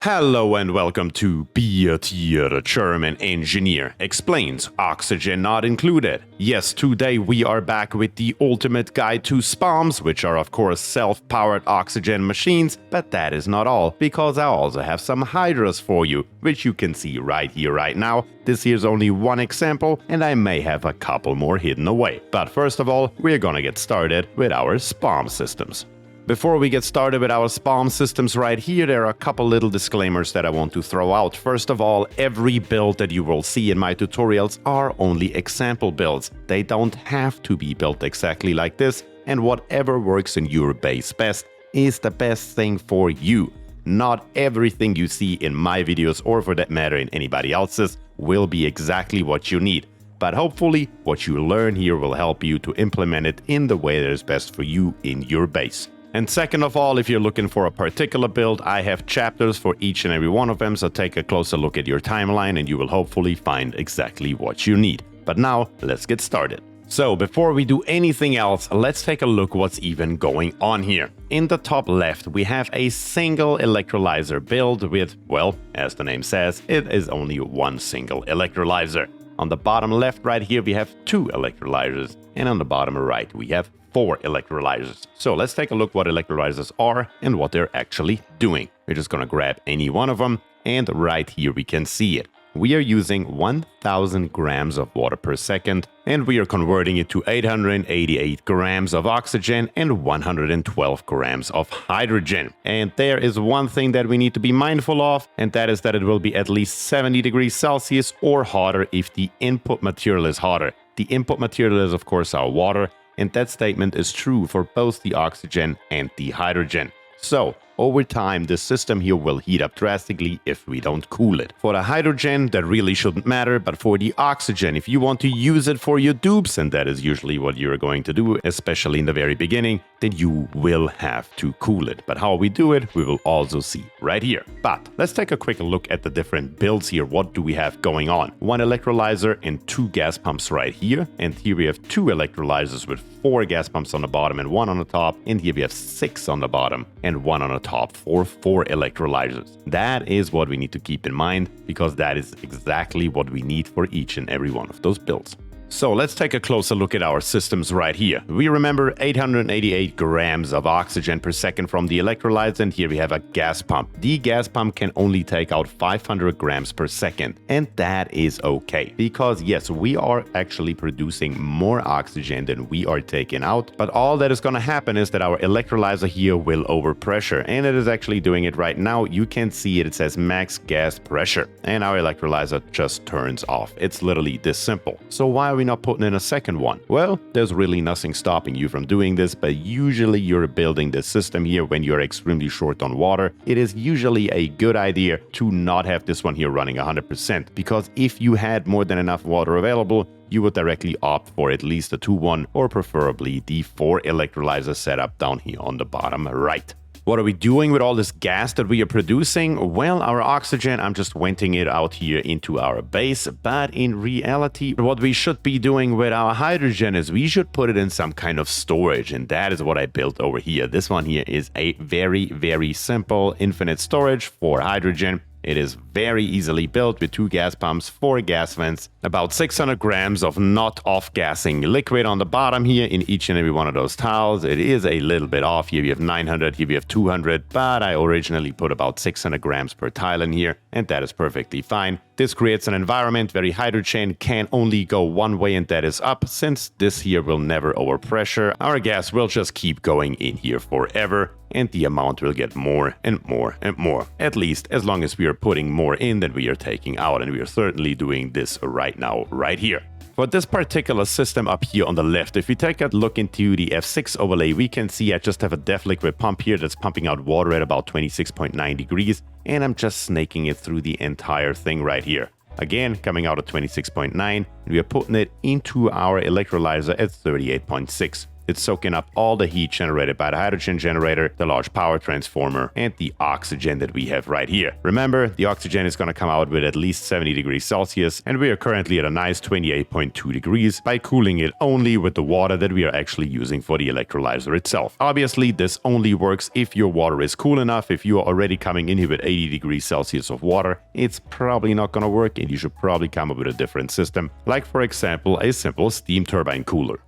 Hello and welcome to BierTier, German engineer explains oxygen not included. Yes, today we are back with the ultimate guide to SPOMs, which are of course self-powered oxygen machines, but that is not all, because I also have some Hydras for you, which you can see right here right now. This here's only one example, and I may have a couple more hidden away. But first of all, we're gonna get started with our SPOM systems. Before we get started with our SPOM systems right here, there are a couple little disclaimers that I want to throw out. First of all, every build that you will see in my tutorials are only example builds. They don't have to be built exactly like this, and whatever works in your base best is the best thing for you. Not everything you see in my videos, or for that matter in anybody else's, will be exactly what you need. But hopefully, what you learn here will help you to implement it in the way that is best for you in your base. And second of all, if you're looking for a particular build, I have chapters for each and every one of them, so take a closer look at your timeline and you will hopefully find exactly what you need. But now, let's get started. So, before we do anything else, let's take a look what's even going on here. In the top left, we have a single electrolyzer build with, well, as the name says, it is only one single electrolyzer. On the bottom left right here, we have two electrolyzers, and on the bottom right, we have 4 electrolyzers. So let's take a look what electrolyzers are and what they're actually doing. We're just gonna grab any one of them, and right here we can see it. We are using 1000 grams of water per second, and we are converting it to 888 grams of oxygen and 112 grams of hydrogen. And there is one thing that we need to be mindful of, and that is that it will be at least 70 degrees Celsius or hotter if the input material is hotter. The input material is of course our water, and that statement is true for both the oxygen and the hydrogen. So, over time, the system here will heat up drastically if we don't cool it. For the hydrogen, that really shouldn't matter, but for the oxygen, if you want to use it for your dupes, and that is usually what you're going to do, especially in the very beginning, then you will have to cool it. But how we do it, we will also see right here. But let's take a quick look at the different builds here. What do we have going on? 1 electrolyzer and 2 gas pumps right here. And here we have 2 electrolyzers with 4 gas pumps on the bottom and 1 on the top. And here we have 6 on the bottom and 1 on the top for 4 electrolyzers. That is what we need to keep in mind, because that is exactly what we need for each and every one of those builds. So let's take a closer look at our systems right here. We remember 888 grams of oxygen per second from the electrolyzer, and here we have a gas pump. The gas pump can only take out 500 grams per second, and that is okay, because yes, we are actually producing more oxygen than we are taking out, but all that is going to happen is that our electrolyzer here will overpressure, and it is actually doing it right now. You can see it, it says max gas pressure, and our electrolyzer just turns off. It's literally this simple. So why are we not putting in a second one? Well, there's really nothing stopping you from doing this, but usually you're building this system here when you're extremely short on water. It is usually a good idea to not have this one here running 100%, because if you had more than enough water available, you would directly opt for at least a 2-1 or preferably the 4 electrolyzer setup down here on the bottom right. What are we doing with all this gas that we are producing? Well, our oxygen, I'm just venting it out here into our base, but in reality, what we should be doing with our hydrogen is we should put it in some kind of storage, and that is what I built over here. This one here is a very simple infinite storage for hydrogen. It is very easily built with 2 gas pumps, 4 gas vents, about 600 grams of not off-gassing liquid on the bottom here in each and every one of those tiles. It is a little bit off. Here we have 900, here we have 200, but I originally put about 600 grams per tile in here, and that is perfectly fine. This creates an environment where the hydrogen can only go one way, and that is up. Since this here will never overpressure, our gas will just keep going in here forever, and the amount will get more and more and more, at least as long as we are putting more in than we are taking out, and we are certainly doing this right now, right here. For this particular system up here on the left, if we take a look into the F6 overlay, we can see I just have a def liquid pump here that's pumping out water at about 26.9 degrees, and I'm just snaking it through the entire thing right here. Again, coming out at 26.9, and we are putting it into our electrolyzer at 38.6. It's soaking up all the heat generated by the hydrogen generator, the large power transformer, and the oxygen that we have right here. Remember, the oxygen is going to come out with at least 70 degrees Celsius, and we are currently at a nice 28.2 degrees by cooling it only with the water that we are actually using for the electrolyzer itself. Obviously, this only works if your water is cool enough. If you are already coming in here with 80 degrees Celsius of water, it's probably not going to work, and you should probably come up with a different system, like for example a simple steam turbine cooler.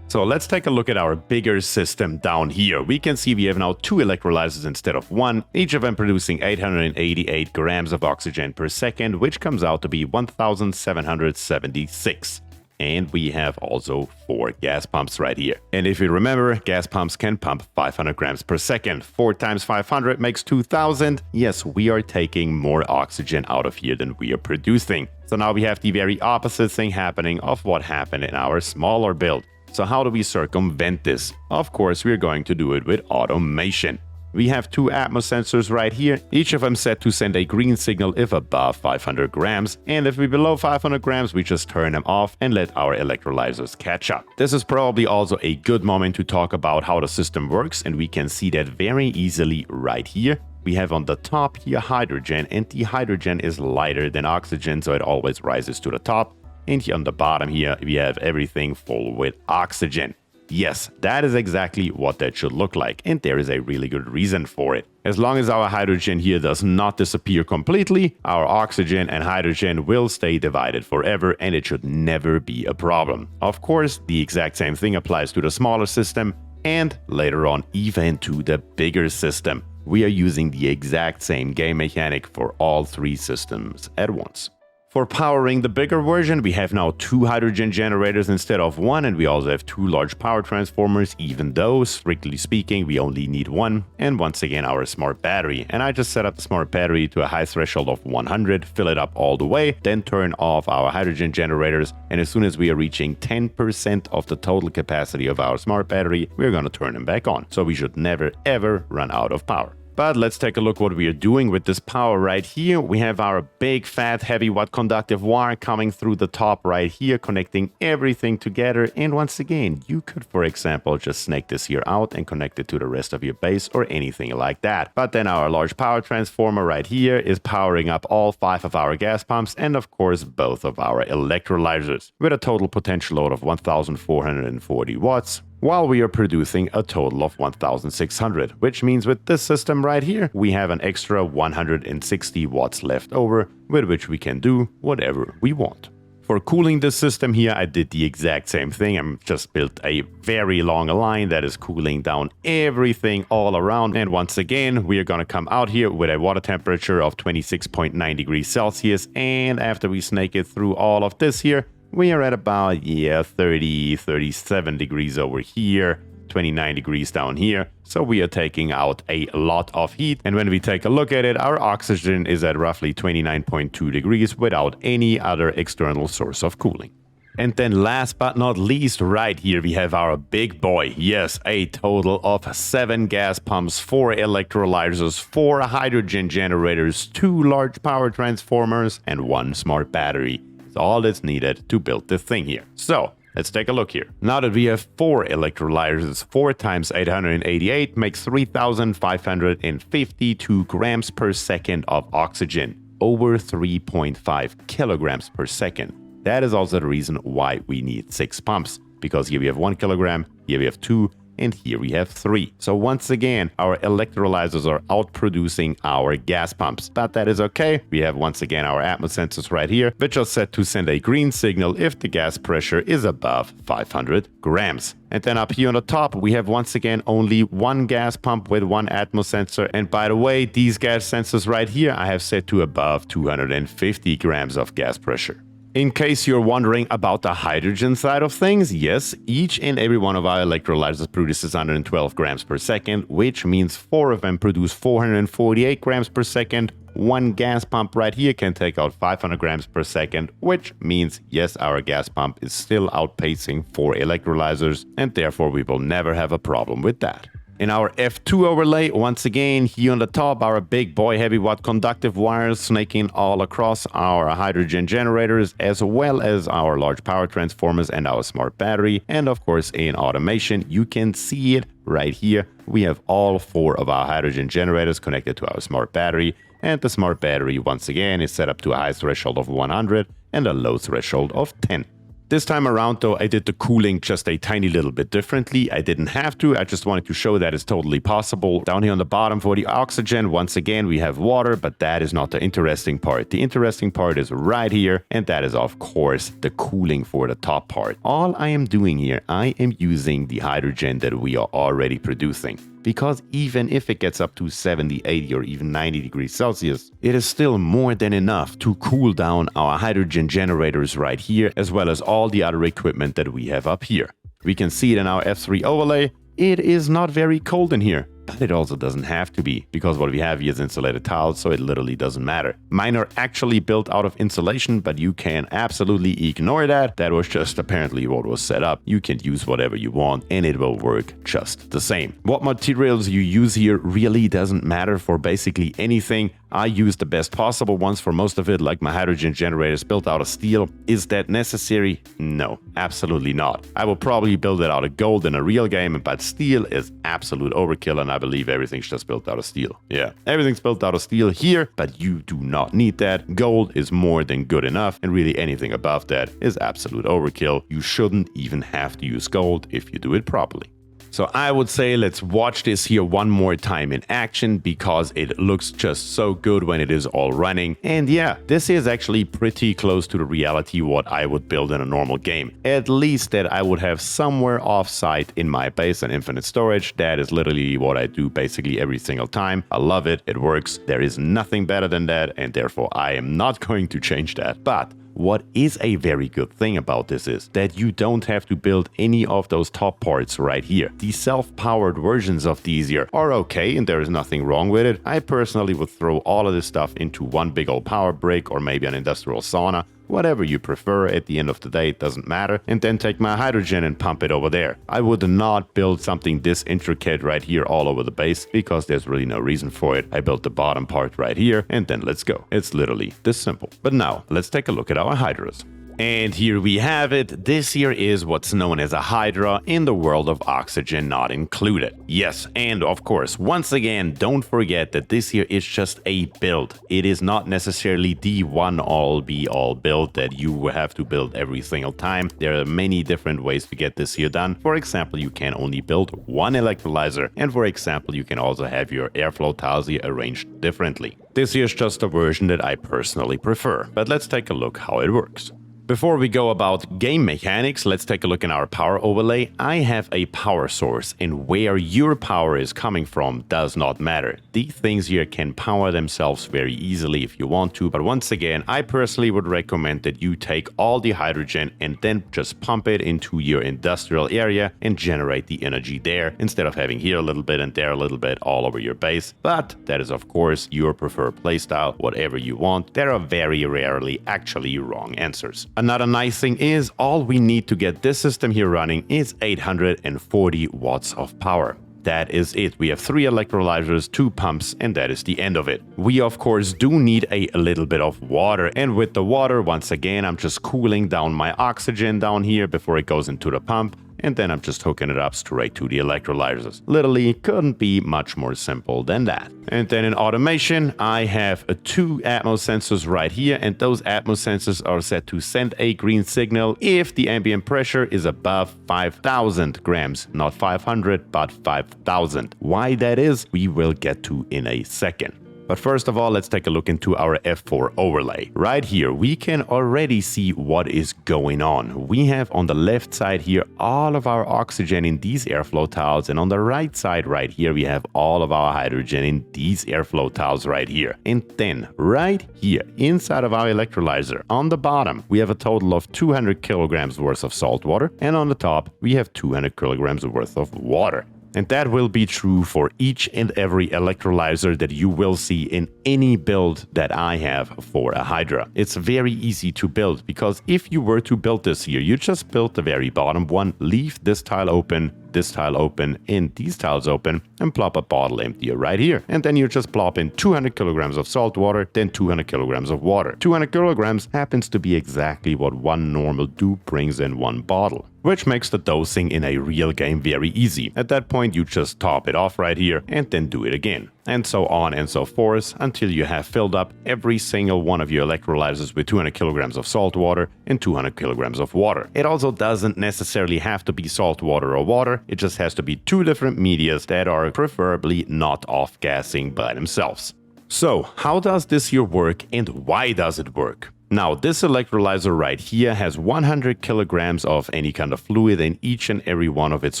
So let's take a look at our bigger system down here. We can see we have now 2 electrolyzers instead of 1, each of them producing 888 grams of oxygen per second, which comes out to be 1,776. And we have also 4 gas pumps right here. And if you remember, gas pumps can pump 500 grams per second. 4 times 500 makes 2,000. Yes, we are taking more oxygen out of here than we are producing. So now we have the very opposite thing happening of what happened in our smaller build. So how do we circumvent this? Of course, we're going to do it with automation. We have 2 Atmos sensors right here, each of them set to send a green signal if above 500 grams, and if we're below 500 grams, we just turn them off and let our electrolyzers catch up. This is probably also a good moment to talk about how the system works, and we can see that very easily right here. We have on the top here hydrogen, and the hydrogen is lighter than oxygen, so it always rises to the top. And here on the bottom here, we have everything full with oxygen. Yes, that is exactly what that should look like, and there is a really good reason for it. As long as our hydrogen here does not disappear completely, our oxygen and hydrogen will stay divided forever, and it should never be a problem. Of course, the exact same thing applies to the smaller system, and later on even to the bigger system. We are using the exact same game mechanic for all 3 systems at once. For powering the bigger version, we have now 2 hydrogen generators instead of 1, and we also have 2 large power transformers, even though, strictly speaking, we only need 1, and once again our smart battery. And I just set up the smart battery to a high threshold of 100, fill it up all the way, then turn off our hydrogen generators, and as soon as we are reaching 10% of the total capacity of our smart battery, we're gonna turn them back on. So we should never ever run out of power. But let's take a look what we are doing with this power right here. We have our big fat heavy watt conductive wire coming through the top right here, connecting everything together. And once again, you could, for example, just snake this here out and connect it to the rest of your base or anything like that. But then our large power transformer right here is powering up all 5 of our gas pumps and of course both of our electrolyzers with a total potential load of 1,440 watts. While we are producing a total of 1,600, which means with this system right here, we have an extra 160 watts left over, with which we can do whatever we want. For cooling this system here, I did the exact same thing. I just built a very long line that is cooling down everything all around. And once again, we are going to come out here with a water temperature of 26.9 degrees Celsius. And after we snake it through all of this here, we are at about, 30, 37 degrees over here, 29 degrees down here. So we are taking out a lot of heat. And when we take a look at it, our oxygen is at roughly 29.2 degrees without any other external source of cooling. And then last but not least, right here we have our big boy. Yes, a total of 7 gas pumps, 4 electrolyzers, 4 hydrogen generators, 2 large power transformers, and 1 smart battery. It's all that's needed to build this thing here. So let's take a look here. Now that we have 4 electrolyzers, 4 times 888 makes 3,552 grams per second of oxygen, over 3.5 kilograms per second. That is also the reason why we need 6 pumps, because here we have 1 kilogram, here we have 2, and here we have 3. So once again, our electrolyzers are outproducing our gas pumps. But that is okay. We have once again our Atmos sensors right here, which are set to send a green signal if the gas pressure is above 500 grams. And then up here on the top, we have once again only 1 gas pump with 1 Atmos sensor. And by the way, these gas sensors right here, I have set to above 250 grams of gas pressure. In case you're wondering about the hydrogen side of things, yes, each and every one of our electrolyzers produces 112 grams per second, which means 4 of them produce 448 grams per second. 1 gas pump right here can take out 500 grams per second, which means, yes, our gas pump is still outpacing 4 electrolyzers, and therefore we will never have a problem with that. In our F2 overlay, once again, here on the top, our big boy heavy watt conductive wires snaking all across our hydrogen generators, as well as our large power transformers and our smart battery. And of course, in automation, you can see it right here. We have all 4 of our hydrogen generators connected to our smart battery. And the smart battery, once again, is set up to a high threshold of 100 and a low threshold of 10. This time around though, I did the cooling just a tiny little bit differently. I didn't have to, I just wanted to show that it's totally possible. Down here on the bottom for the oxygen, once again we have water, but that is not the interesting part. The interesting part is right here, and that is of course the cooling for the top part. All I am doing here, I am using the hydrogen that we are already producing. Because even if it gets up to 70, 80 or even 90 degrees Celsius, it is still more than enough to cool down our hydrogen generators right here, as well as all the other equipment that we have up here. We can see it in our F3 overlay. It is not very cold in here, but it also doesn't have to be, because what we have here is insulated tiles, so it literally doesn't matter. Mine are actually built out of insulation, but you can absolutely ignore that. That was just apparently what was set up. You can use whatever you want and it will work just the same. What materials you use here really doesn't matter for basically anything. I use the best possible ones for most of it, like my hydrogen generator is built out of steel. Is that necessary? No, absolutely not. I will probably build it out of gold in a real game, but steel is absolute overkill, and I believe everything's just built out of steel. Yeah, everything's built out of steel here, but you do not need that. Gold is more than good enough, and really anything above that is absolute overkill. You shouldn't even have to use gold if you do it properly. So I would say let's watch this here one more time in action, because it looks just so good when it is all running. And yeah, this is actually pretty close to the reality what I would build in a normal game. At least that I would have somewhere off-site in my base and infinite storage. That is literally what I do basically every single time. I love it, it works. There is nothing better than that, and therefore I am not going to change that. But what is a very good thing about this is that you don't have to build any of those top parts right here. The self-powered versions of these here are okay, and there is nothing wrong with it. I personally would throw all of this stuff into one big old power brick or maybe an industrial sauna. Whatever you prefer, at the end of the day, it doesn't matter. And then take my hydrogen and pump it over there. I would not build something this intricate right here all over the base, because there's really no reason for it. I built the bottom part right here, and then let's go. It's literally this simple. But now, let's take a look at our Hydras. And here we have it. This here is what's known as a Hydra in the world of oxygen not included. Yes, and of course, once again, don't forget that this here is just a build. It is not necessarily the one-all be-all build that you have to build every single time. There are many different ways to get this here done. For example, you can only build one electrolyzer, and for example, you can also have your airflow tiles here arranged differently. This here is just a version that I personally prefer, but let's take a look how it works. Before we go about game mechanics, let's take a look in our power overlay. I have a power source, and where your power is coming from does not matter. These things here can power themselves very easily if you want to, but once again, I personally would recommend that you take all the hydrogen and then just pump it into your industrial area and generate the energy there, instead of having here a little bit and there a little bit all over your base. But that is of course your preferred playstyle, whatever you want. There are very rarely actually wrong answers. Another nice thing is, all we need to get this system here running is 840 watts of power. That is it. We have 3 electrolyzers, 2 pumps, and that is the end of it. We of course do need a little bit of water, and with the water, once again, I'm just cooling down my oxygen down here before it goes into the pump. And then I'm just hooking it up straight to the electrolyzers. Literally couldn't be much more simple than that. And then in automation, I have 2 Atmos sensors right here, and those Atmos sensors are set to send a green signal if the ambient pressure is above 5,000 grams. Not 500, but 5,000. Why that is, we will get to in a second. But first of all, let's take a look into our F4 overlay. Right here, we can already see what is going on. We have on the left side here all of our oxygen in these airflow tiles, and on the right side right here, we have all of our hydrogen in these airflow tiles right here. And then right here inside of our electrolyzer, on the bottom, we have a total of 200 kilograms worth of salt water, and on the top, we have 200 kilograms worth of water. And that will be true for each and every electrolyzer that you will see in any build that I have for a Hydra. It's very easy to build, because if you were to build this here, you just build the very bottom one, leave this tile open, this tile open and these tiles open and plop a bottle emptier right here. And then you just plop in 200 kilograms of salt water, then 200 kilograms of water. 200 kilograms happens to be exactly what one normal dupe brings in one bottle, which makes the dosing in a real game very easy. At that point, you just top it off right here and then do it again. And so on and so forth until you have filled up every single one of your electrolyzers with 200 kilograms of salt water and 200 kilograms of water. It also doesn't necessarily have to be salt water or water, it just has to be two different medias that are preferably not off-gassing by themselves. So, how does this here work and why does it work? Now, this electrolyzer right here has 100 kilograms of any kind of fluid in each and every one of its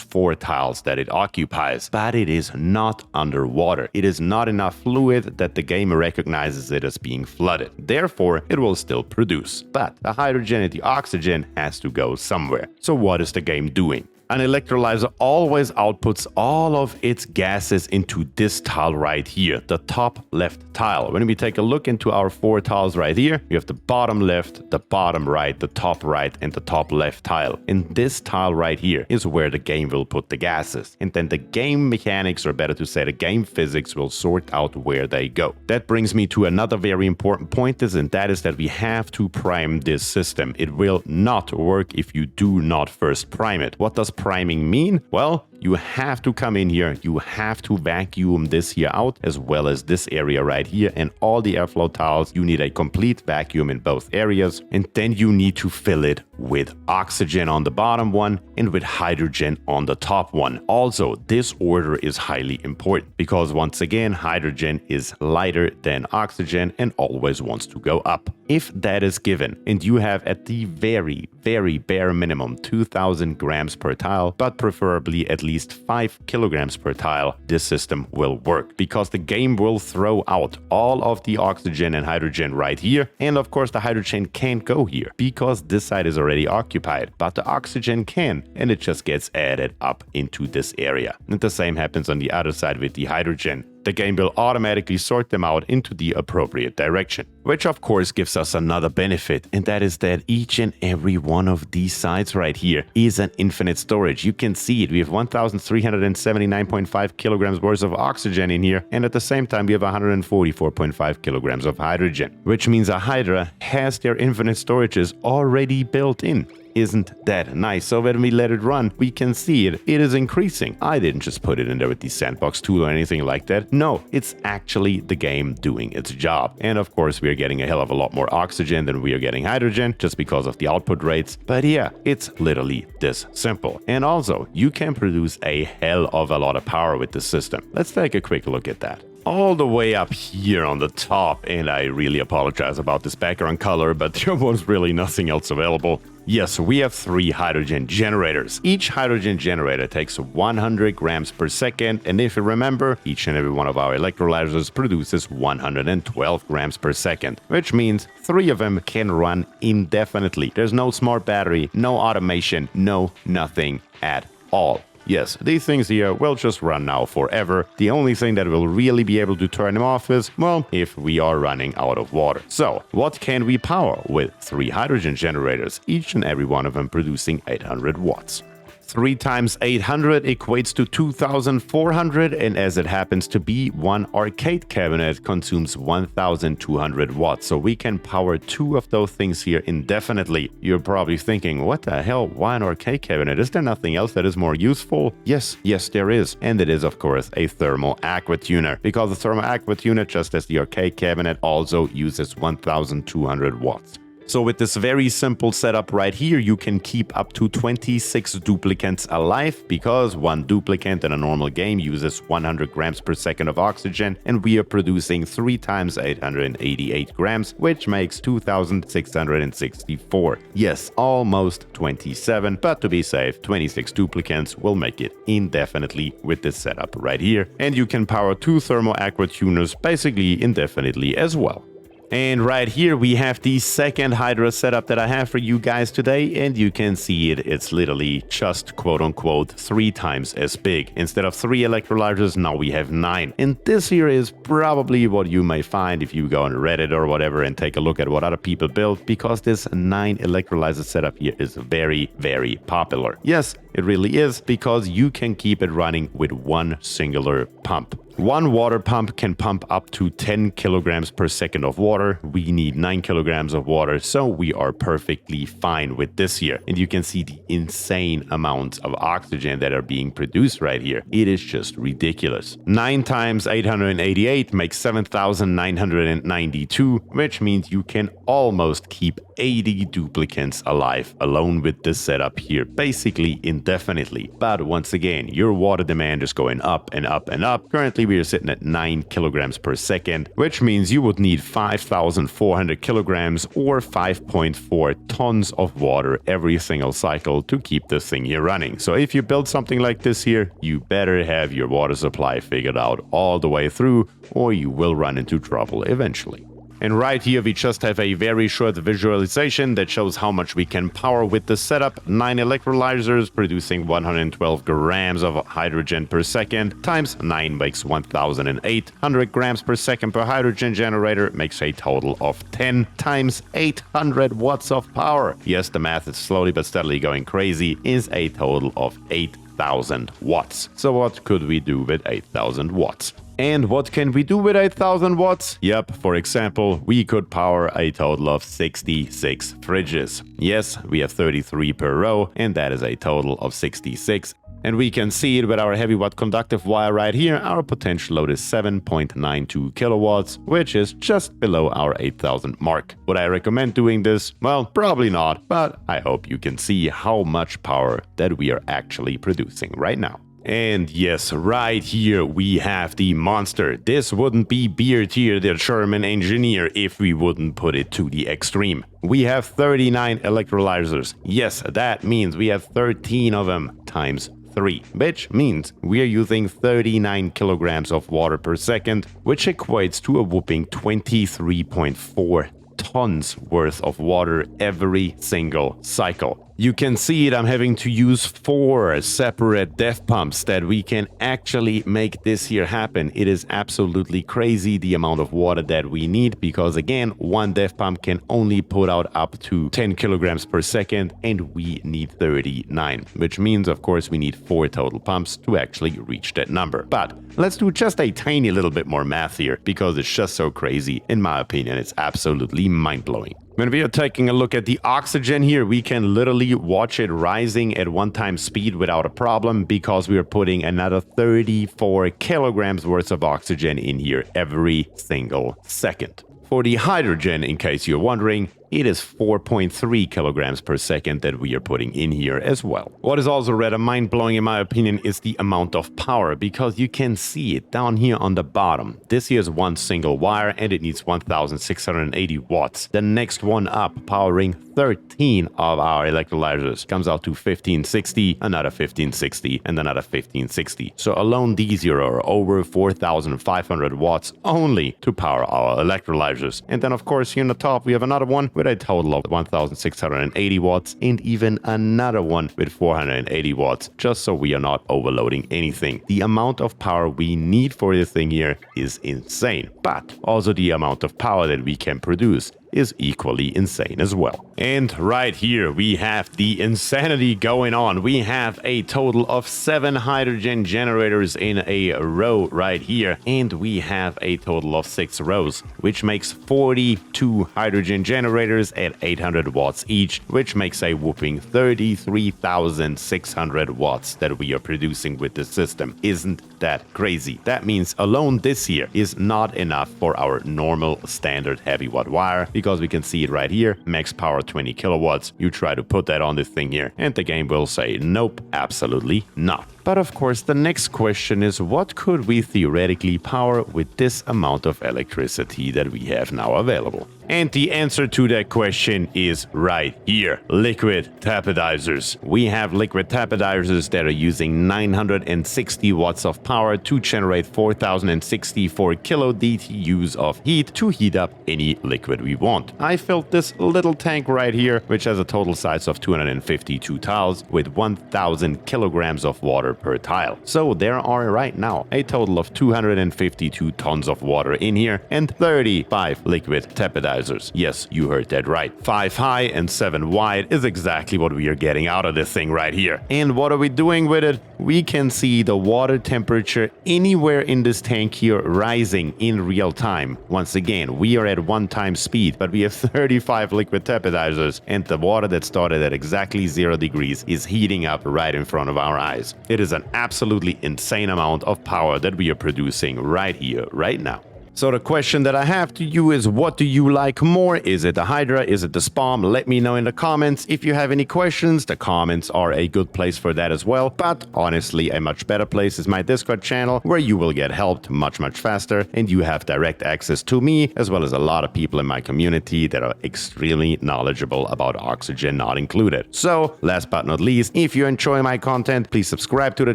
4 tiles that it occupies, but it is not underwater. It is not enough fluid that the game recognizes it as being flooded. Therefore, it will still produce. But the hydrogen and the oxygen has to go somewhere. So what is the game doing? An electrolyzer always outputs all of its gases into this tile right here, the top left tile. When we take a look into our 4 tiles right here, we have the bottom left, the bottom right, the top right, and the top left tile. And this tile right here is where the game will put the gases. And then the game mechanics, or better to say the game physics, will sort out where they go. That brings me to another very important point, and that is that we have to prime this system. It will not work if you do not first prime it. What does priming mean? Well, you have to come in here, you have to vacuum this here out, as well as this area right here and all the airflow tiles. You need a complete vacuum in both areas, and then you need to fill it with oxygen on the bottom one and with hydrogen on the top one. Also, this order is highly important because once again, hydrogen is lighter than oxygen and always wants to go up. If that is given and you have at the very bare minimum 2000 grams per tile, but preferably at least 5 kilograms per tile, this system will work because the game will throw out all of the oxygen and hydrogen right here. And of course, the hydrogen can't go here because this side is already occupied, but the oxygen can, and it just gets added up into this area. And the same happens on the other side with the hydrogen. The game will automatically sort them out into the appropriate direction. Which of course gives us another benefit, and that is that each and every one of these sides right here is an infinite storage. You can see it. We have 1,379.5 kilograms worth of oxygen in here, and at the same time we have 144.5 kilograms of hydrogen. Which means a Hydra has their infinite storages already built in. Isn't that nice? So when we let it run, we can see it. It is increasing. I didn't just put it in there with the sandbox tool or anything like that. No, it's actually the game doing its job. And of course, we are getting a hell of a lot more oxygen than we are getting hydrogen just because of the output rates. But yeah, it's literally this simple. And also, you can produce a hell of a lot of power with this system. Let's take a quick look at that. All the way up here on the top, and I really apologize about this background color, but there was really nothing else available. Yes, we have 3 hydrogen generators. Each hydrogen generator takes 100 grams per second, and if you remember, each and every one of our electrolyzers produces 112 grams per second, which means 3 of them can run indefinitely. There's no smart battery, no automation, no nothing at all. Yes, these things here will just run now forever. The only thing that will really be able to turn them off is, well, if we are running out of water. So, what can we power with 3 hydrogen generators, each and every one of them producing 800 watts? 3 times 800 equates to 2,400, and as it happens to be, one arcade cabinet consumes 1,200 watts, so we can power 2 of those things here indefinitely. You're probably thinking, what the hell, why an arcade cabinet? Is there nothing else that is more useful? Yes, there is, and it is of course a thermal aqua tuner, because the thermal aqua tuner, just as the arcade cabinet, also uses 1,200 watts. So with this very simple setup right here, you can keep up to 26 duplicants alive, because one duplicant in a normal game uses 100 grams per second of oxygen, and we are producing 3 times 888 grams, which makes 2,664. Yes, almost 27, but to be safe, 26 duplicants will make it indefinitely with this setup right here. And you can power 2 thermal aqua tuners basically indefinitely as well. And right here we have the second Hydra setup that I have for you guys today, and you can see it's literally just quote-unquote 3 times as big. Instead of 3 electrolyzers, now we have 9. And this here is probably what you may find if you go on Reddit or whatever and take a look at what other people build, because this 9 electrolyzer setup here is very, very popular. Yes, it really is, because you can keep it running with one singular pump. One water pump can pump up to 10 kilograms per second of water. We need 9 kilograms of water, so we are perfectly fine with this here. And you can see the insane amounts of oxygen that are being produced right here. It is just ridiculous. 9 times 888 makes 7,992, which means you can almost keep 80 duplicants alive alone with this setup here, basically indefinitely. But once again, your water demand is going up and up and up. Currently, we are sitting at 9 kilograms per second, which means you would need 5,400 kilograms or 5.4 tons of water every single cycle to keep this thing here running. So if you build something like this here, you better have your water supply figured out all the way through, or you will run into trouble eventually. And right here we just have a very short visualization that shows how much we can power with the setup. 9 electrolyzers producing 112 grams of hydrogen per second times 9 makes 1,800 grams per second per hydrogen generator makes a total of 10 times 800 watts of power. Yes, the math is slowly but steadily going crazy, is a total of 8,000 watts. So what could we do with 8,000 watts? And what can we do with 8,000 watts? Yep, for example, we could power a total of 66 fridges. Yes, we have 33 per row, and that is a total of 66. And we can see it with our heavy watt conductive wire right here. Our potential load is 7.92 kilowatts, which is just below our 8,000 mark. Would I recommend doing this? Well, probably not, but I hope you can see how much power that we are actually producing right now. And yes, right here we have the monster. This wouldn't be BierTier, the German engineer, if we wouldn't put it to the extreme. We have 39 electrolyzers. Yes, that means we have 13 of them times 3, which means we are using 39 kilograms of water per second, which equates to a whopping 23.4 tons worth of water every single cycle. You can see it, I'm having to use 4 separate def pumps that we can actually make this here happen. It is absolutely crazy the amount of water that we need, because again, one def pump can only put out up to 10 kilograms per second and we need 39, which means of course we need 4 total pumps to actually reach that number. But let's do just a tiny little bit more math here, because it's just so crazy. In my opinion, it's absolutely mind-blowing. When we are taking a look at the oxygen here, we can literally watch it rising at 1x speed without a problem, because we are putting another 34 kilograms worth of oxygen in here every single second. For the hydrogen, in case you're wondering, it is 4.3 kilograms per second that we are putting in here as well. What is also rather mind-blowing in my opinion is the amount of power, because you can see it down here on the bottom. This here is one single wire and it needs 1,680 watts. The next one up, powering 13 of our electrolyzers, comes out to 1560, another 1560, and another 1560. So alone these here are over 4,500 watts only to power our electrolyzers. And then of course here on the top we have another one with a total of 1,680 watts and even another one with 480 watts, just so we are not overloading anything. The amount of power we need for this thing here is insane, but also the amount of power that we can produce is equally insane as well. And right here we have the insanity going on. We have a total of 7 hydrogen generators in a row right here, and we have a total of 6 rows, which makes 42 hydrogen generators at 800 watts each, which makes a whopping 33,600 watts that we are producing with this system. Isn't that crazy? That means alone this here is not enough for our normal standard heavy watt wire, because we can see it right here, max power 20 kilowatts. You try to put that on this thing here and the game will say nope, absolutely not. But of course, the next question is, what could we theoretically power with this amount of electricity that we have now available? And the answer to that question is right here. Liquid tapidizers. We have liquid tapidizers that are using 960 watts of power to generate 4064 kilo DTUs of heat to heat up any liquid we want. I filled this little tank right here, which has a total size of 252 tiles with 1000 kilograms of water per tile. So there are right now a total of 252 tons of water in here and 35 liquid tapidizers. Yes, you heard that right. 5 high and 7 wide is exactly what we are getting out of this thing right here. And what are we doing with it? We can see the water temperature anywhere in this tank here rising in real time. Once again, we are at 1 times speed, but we have 35 liquid tapidizers, and the water that started at exactly 0 degrees is heating up right in front of our eyes. It is an absolutely insane amount of power that we are producing right here, right now. So the question that I have to you is, what do you like more? Is it the Hydra? Is it the SPOM? Let me know in the comments. If you have any questions, the comments are a good place for that as well. But honestly, a much better place is my Discord channel, where you will get helped much faster, and you have direct access to me, as well as a lot of people in my community that are extremely knowledgeable about oxygen not included. So last but not least, if you enjoy my content, please subscribe to the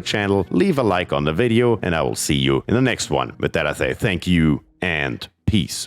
channel, leave a like on the video, and I will see you in the next one. With that, I say thank you and peace.